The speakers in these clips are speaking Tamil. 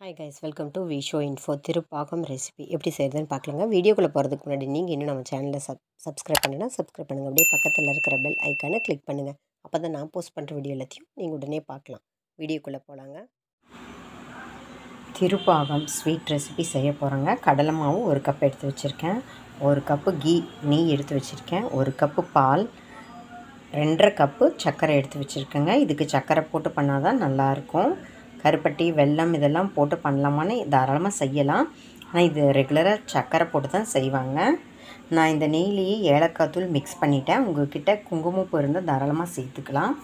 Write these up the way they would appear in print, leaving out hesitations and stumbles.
Hi guys, welcome to Visho info. Thirupagam recipe எப்படி செய்கிறதுன்னு பார்க்கலாங்க. வீடியோக்குள்ளே போகிறதுக்கு முன்னாடி நீங்கள் இன்னும் நம்ம சேனலை சப்ஸ்கிரைப் பண்ணுன்னா சப்ஸ்கிரைப் பண்ணுங்கள். அப்படியே பக்கத்தில் இருக்கிற பெல் ஐக்கானை கிளிக் பண்ணுங்கள். அப்போ தான் நான் போஸ்ட் பண்ணுற வீடியோ எல்லாத்தையும் நீங்கள் உடனே பார்க்கலாம். வீடியோக்குள்ளே போகலாங்க. திருப்பாகம் ஸ்வீட் ரெசிபி செய்ய போகிறேங்க. கடலை மாவு 1 கப் எடுத்து வச்சுருக்கேன். 1 கப்பு நெய் எடுத்து வச்சுருக்கேன். 1 கப்பு பால், 2.5 கப்பு சர்க்கரை எடுத்து வச்சுருக்கேங்க. இதுக்கு சர்க்கரை போட்டு பண்ணால் தான் நல்லாயிருக்கும். கருப்பட்டி, வெல்லம் இதெல்லாம் போட்டு பண்ணலாமான்னு தாராளமாக செய்யலாம். ஆனால் இது ரெகுலராக சர்க்கரை போட்டு தான் செய்வாங்க. நான் இந்த நெய்லேயே ஏலக்காய் தூள் மிக்ஸ் பண்ணிட்டேன். உங்கள்கிட்ட குங்குமப்பூ இருந்தால் தாராளமாக சேர்த்துக்கலாம்.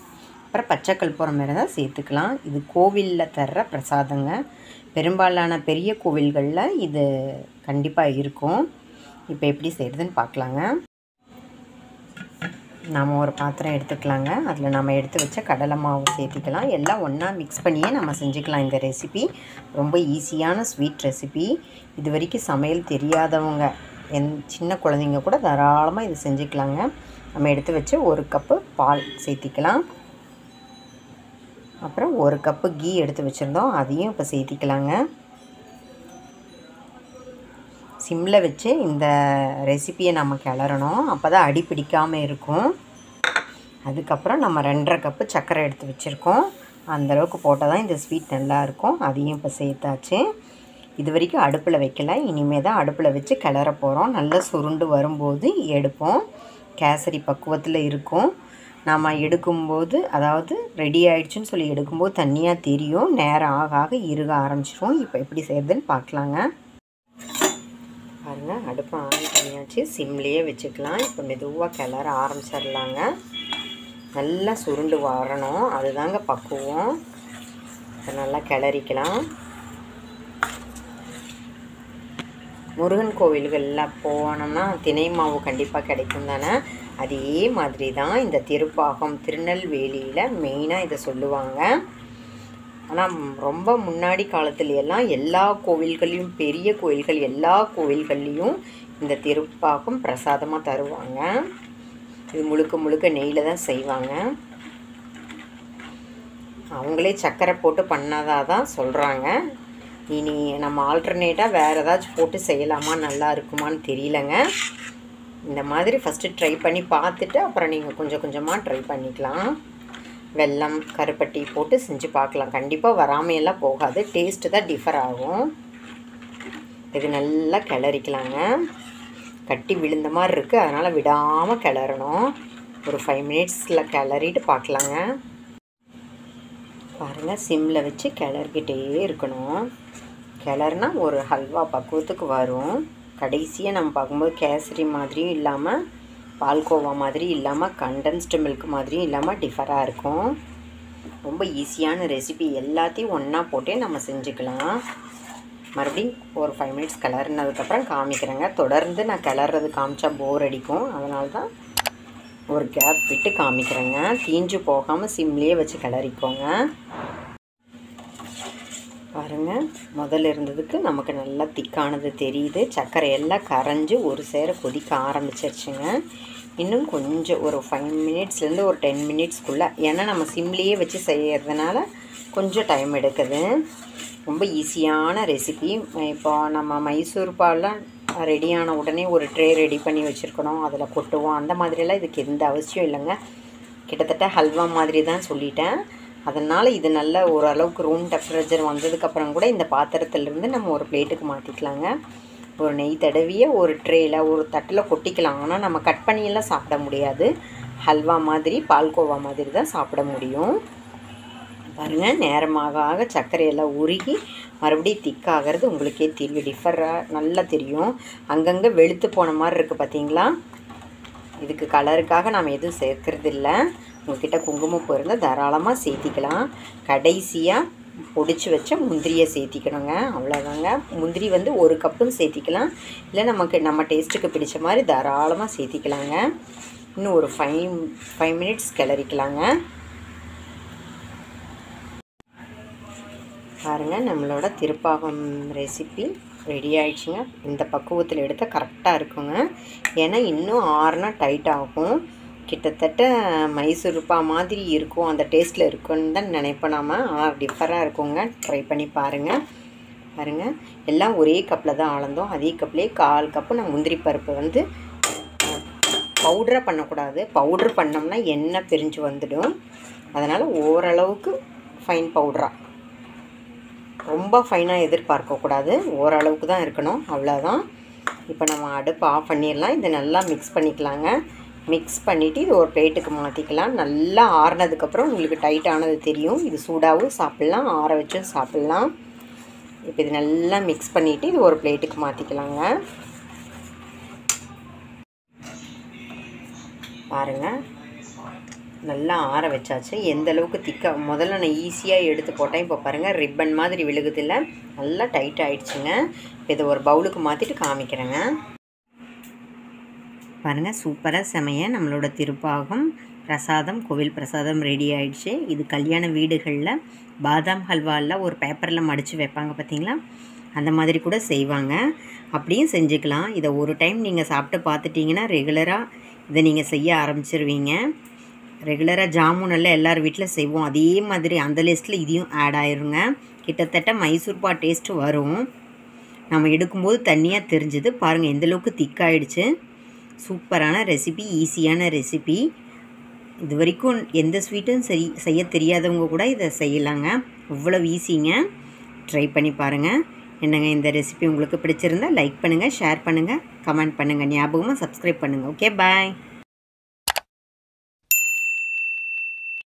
அப்புறம் பச்சை கற்பூரம் இருந்தால் சேர்த்துக்கலாம். இது கோவிலில் தர்ற பிரசாதங்க. பெரும்பாலான பெரிய கோவில்களில் இது கண்டிப்பாக இருக்கும். இப்போ எப்படி செய்கிறதுன்னு பார்க்கலாங்க. நாம் ஒரு பாத்திரம் எடுத்துக்கலாங்க. அதில் நம்ம எடுத்து வச்ச கடலை மாவு சேர்த்திக்கலாம். எல்லாம் ஒன்றா மிக்ஸ் பண்ணியே நம்ம செஞ்சுக்கலாம். இந்த ரெசிபி ரொம்ப ஈஸியான ஸ்வீட் ரெசிபி. இது வரைக்கும் சமையல் தெரியாதவங்க, சின்ன குழந்தைங்க கூட தாராளமாக இது செஞ்சுக்கலாங்க. நம்ம எடுத்து வச்சு 1 கப்பு பால் சேர்த்திக்கலாம். அப்புறம் 1 கப்பு எடுத்து வச்சுருந்தோம், அதையும் இப்போ சேர்த்திக்கலாங்க. சிம்மில் வச்சு இந்த ரெசிப்பியை நம்ம கிளறணும். அப்போ தான் அடி பிடிக்காமல் இருக்கும். அதுக்கப்புறம் நம்ம 2.5 கப்பு சர்க்கரை எடுத்து வச்சுருக்கோம். அந்தளவுக்கு போட்டால் தான் இந்த ஸ்வீட் நல்லாயிருக்கும். அதையும் இப்போ சேர்த்தாச்சு. இது வரைக்கும் அடுப்பில் வைக்கல, இனிமேல் தான் அடுப்பில் வச்சு கிளற போகிறோம். நல்லா சுருண்டு வரும்போது எடுப்போம். கேசரி பக்குவத்தில் இருக்கும். நம்ம எடுக்கும்போது, அதாவது ரெடி ஆகிடுச்சுன்னு சொல்லி எடுக்கும்போது தண்ணியாக தெரியும். நேரம் ஆக ஆக இறுக ஆரம்பிச்சிடும். இப்போ எப்படி செய்கிறதுன்னு பார்க்கலாங்க. பாருங்கள், அடுப்பை ஆன் பண்ணியாச்சு. சிம்லேயே வச்சுக்கலாம். இப்போ மெதுவாக கிளற ஆரம்பிச்சிடலாங்க. நல்லா சுருண்டு வரணும், அதுதாங்க பக்குவம். இப்போ நல்லா கிளறிக்கலாம். முருகன் கோவில்களில் போனோம்னா தினை மாவு கண்டிப்பாக கிடைக்கும் தானே. அதே மாதிரி தான் இந்த திருப்பாகம் திருநெல்வேலியில் மெயினாக இதை சொல்லுவாங்க. ஆனால் ரொம்ப முன்னாடி காலத்துலையெல்லாம் எல்லா கோவில்கள்லேயும், பெரிய கோவில்கள் எல்லா கோவில்கள்லேயும் இந்த திருப்பாகம் பிரசாதமாக தருவாங்க. இது முழுக்க முழுக்க நெய்யில் தான் செய்வாங்க. அவங்களே சர்க்கரை போட்டு பண்ணாதான் தான் சொல்கிறாங்க. இனி நம்ம ஆல்டர்னேட்டாக வேறு ஏதாச்சும் போட்டு செய்யலாமா, நல்லா இருக்குமான்னு தெரியலங்க. இந்த மாதிரி ஃபஸ்ட்டு ட்ரை பண்ணி பார்த்துட்டு அப்புறம் நீங்கள் கொஞ்சம் கொஞ்சமாக ட்ரை பண்ணிக்கலாம். வெல்லம், கருப்பட்டி போட்டு செஞ்சு பார்க்கலாம். கண்டிப்பாக வராமையெல்லாம் போகாது. டேஸ்ட்டு தான் டிஃபர் ஆகும். இது நல்லா கிளறிக்கலாங்க. கட்டி விழுந்த மாதிரி இருக்குது, அதனால் விடாமல் கிளறணும். ஒரு 5 மினிட்ஸில் கிளறிட்டு பார்க்கலாங்க. பாருங்கள், சிம்மில் வச்சு கிளறிக்கிட்டே இருக்கணும். கிளறுனா ஒரு ஹல்வா பக்குவத்துக்கு வரும். கடைசியாக நம்ம பார்க்கும்போது கேசரி மாதிரியும் இல்லாமல், பால்கோவா மாதிரி இல்லாமல், கண்டென்ஸ்டு மில்க் மாதிரியும் இல்லாமல் டிஃபராக இருக்கும். ரொம்ப ஈஸியான ரெசிபி. எல்லாத்தையும் ஒன்றா போட்டே நம்ம செஞ்சுக்கலாம். மறுபடியும் ஒரு 5 மினிட்ஸ் கிளறினதுக்கப்புறம் காமிக்கிறேங்க. தொடர்ந்து நான் கிளறது காமிச்சா போர் அடிக்கும், அதனால தான் ஒரு கேப் விட்டு காமிக்கிறேங்க. தீஞ்சு போகாமல் சிம்லேயே வச்சு கிளறிக்கோங்க. பாருங்கள், முதல்ல இருந்ததுக்கு நமக்கு நல்லா திக்கானது தெரியுது. சர்க்கரை எல்லாம் கரைஞ்சி ஒரு சேர கொதிக்க ஆரம்பிச்சிருச்சுங்க. இன்னும் கொஞ்சம் ஒரு 5 மினிட்ஸ்லேருந்து ஒரு 10 மினிட்ஸ்க்குள்ளே, ஏன்னா நம்ம சிம்லேயே வச்சு செய்கிறதுனால கொஞ்சம் டைம் எடுக்குது. ரொம்ப ஈஸியான ரெசிபி. இப்போ நம்ம மைசூர் பால்லாம் ரெடியான உடனே ஒரு ட்ரே ரெடி பண்ணி வச்சுருக்கணும், அதில் கொட்டுவோம். அந்த மாதிரியெல்லாம் இதுக்கு எந்த அவசியம் இல்லைங்க. கிட்டத்தட்ட ஹல்வா மாதிரி தான் சொல்லிட்டேன். அதனால் இது நல்ல ஓரளவுக்கு ரூம் டெம்பரேச்சர் வந்ததுக்கப்புறம் கூட இந்த பாத்திரத்துலேருந்து நம்ம ஒரு பிளேட்டுக்கு மாற்றிக்கலாங்க. ஒரு நெய் தடவிய ஒரு ட்ரேயில், ஒரு தட்டில் கொட்டிக்கலாம். ஆனால் நம்ம கட் பண்ணியெல்லாம் சாப்பிட முடியாது. ஹல்வா மாதிரி, பால்கோவா மாதிரி தான் சாப்பிட முடியும். பாருங்கள், நேரமாக ஆக சர்க்கரையெல்லாம் உருகி மறுபடியும் திக்காகிறது உங்களுக்கே தெரியும். டிஃபராக நல்லா தெரியும். அங்கங்கே வெளுத்து போன மாதிரி இருக்குது பார்த்தீங்களா. இதுக்கு கலருக்காக நாம் எதுவும் சேர்க்கறது இல்லை. உங்கள்கிட்ட குங்குமப்பூ இருந்தால் தாராளமாக சேர்த்திக்கலாம். கடைசியாக பொடிச்சு வச்ச முந்திரியை சேர்த்திக்கணுங்க. அவ்வளோதாங்க. முந்திரி 1 கப்புன்னு சேர்த்திக்கலாம். இல்லை நம்ம டேஸ்ட்டுக்கு பிடிச்ச மாதிரி தாராளமாக சேர்த்திக்கலாங்க. இன்னும் ஒரு 5 மினிட்ஸ் கிளறிக்கலாங்க. பாருங்கள், நம்மளோட திருப்பாகம் ரெசிபி ரெடி ஆகிடுச்சுங்க. இந்த பக்குவத்தில் எடுத்தால் கரெக்டாக இருக்குங்க. ஏன்னா இன்னும் ஆறுனா டைட் ஆகும். கிட்டத்தட்ட மைசூர்பா மாதிரி இருக்கும், அந்த டேஸ்ட்டில் இருக்குன்னு தான் நினைப்போம் நாம. ஆனால் டிஃபராக இருக்குங்க. ட்ரை பண்ணி பாருங்கள். பாருங்கள், எல்லாம் ஒரே கப்பில் தான் அளந்தோம். அதே கப்லேயே 1/4 கப்பு நான் முந்திரி பருப்பு வந்து பவுடராக பண்ணக்கூடாது. பவுட்ரு பண்ணோம்னா எண்ணெய் பிரிஞ்சு வந்துடும். அதனால் ஓரளவுக்கு ஃபைன் பவுடராக, ரொம்ப ஃபைனாக எதிர்பார்க்கக்கூடாது, ஓரளவுக்கு தான் இருக்கணும், அவ்வளோதான். இப்போ நம்ம அடுப்பு ஆஃப் பண்ணிடலாம். இதை நல்லா மிக்ஸ் பண்ணிக்கலாங்க. மிக்ஸ் பண்ணிவிட்டு இது ஒரு பிளேட்டுக்கு மாற்றிக்கலாம். நல்லா ஆறுனதுக்கப்புறம் உங்களுக்கு டைட்டானது தெரியும். இது சூடாகவும் சாப்பிட்லாம், ஆற வச்சும் சாப்பிட்லாம். இப்போ இது நல்லா மிக்ஸ் பண்ணிவிட்டு இது ஒரு பிளேட்டுக்கு மாற்றிக்கலாங்க. பாருங்கள், நல்லா ஆற வச்சாச்சு. எந்த அளவுக்கு திக்காக, முதல்ல நான் ஈஸியாக எடுத்து போட்டேன். இப்போ பாருங்கள், ரிப்பன் மாதிரி விழுகுதில்ல, நல்லா டைட் ஆகிடுச்சுங்க. இப்போ இதை ஒரு பவுலுக்கு மாற்றிட்டு காமிக்கிறேங்க. பாருங்கள், சூப்பராக செமைய நம்மளோட திருப்பாகம் பிரசாதம், கோவில் பிரசாதம் ரெடி ஆகிடுச்சு. இது கல்யாண வீடுகளில் பாதாம் ஹல்வாவில் ஒரு பேப்பரில் மடித்து வைப்பாங்க பார்த்தீங்களா, அந்த மாதிரி கூட செய்வாங்க. அப்படியும் செஞ்சுக்கலாம். இதை ஒரு டைம் நீங்கள் சாப்பிட்டு பார்த்துட்டிங்கன்னா ரெகுலராக இதை நீங்கள் செய்ய ஆரம்பிச்சிருவீங்க. ரெகுலராக ஜாமுனெல்லாம் எல்லார் வீட்டில் செய்வோம், அதே மாதிரி அந்த லிஸ்ட்டில் இதையும் ஆட் ஆயிருங்க. கிட்டத்தட்ட மைசூர் பாக் டேஸ்ட்டு வரும். நம்ம எடுக்கும்போது தண்ணியாக தெரிஞ்சுது பாருங்கள், எந்தளவுக்கு திக்காயிடுச்சு. சூப்பரான ரெசிபி, ஈஸியான ரெசிபி. இது வரைக்கும் எந்த ஸ்வீட்டும் செய்ய தெரியாதவங்க கூட இதை செய்யலாங்க, இவ்வளோ ஈஸிங்க. ட்ரை பண்ணி பாருங்கள். என்னங்க, இந்த ரெசிபி உங்களுக்கு பிடிச்சிருந்தா லைக் பண்ணுங்கள், ஷேர் பண்ணுங்கள், கமெண்ட் பண்ணுங்கள். ஞாபகமாக சப்ஸ்கிரைப் பண்ணுங்கள். ஓகே, பாய்.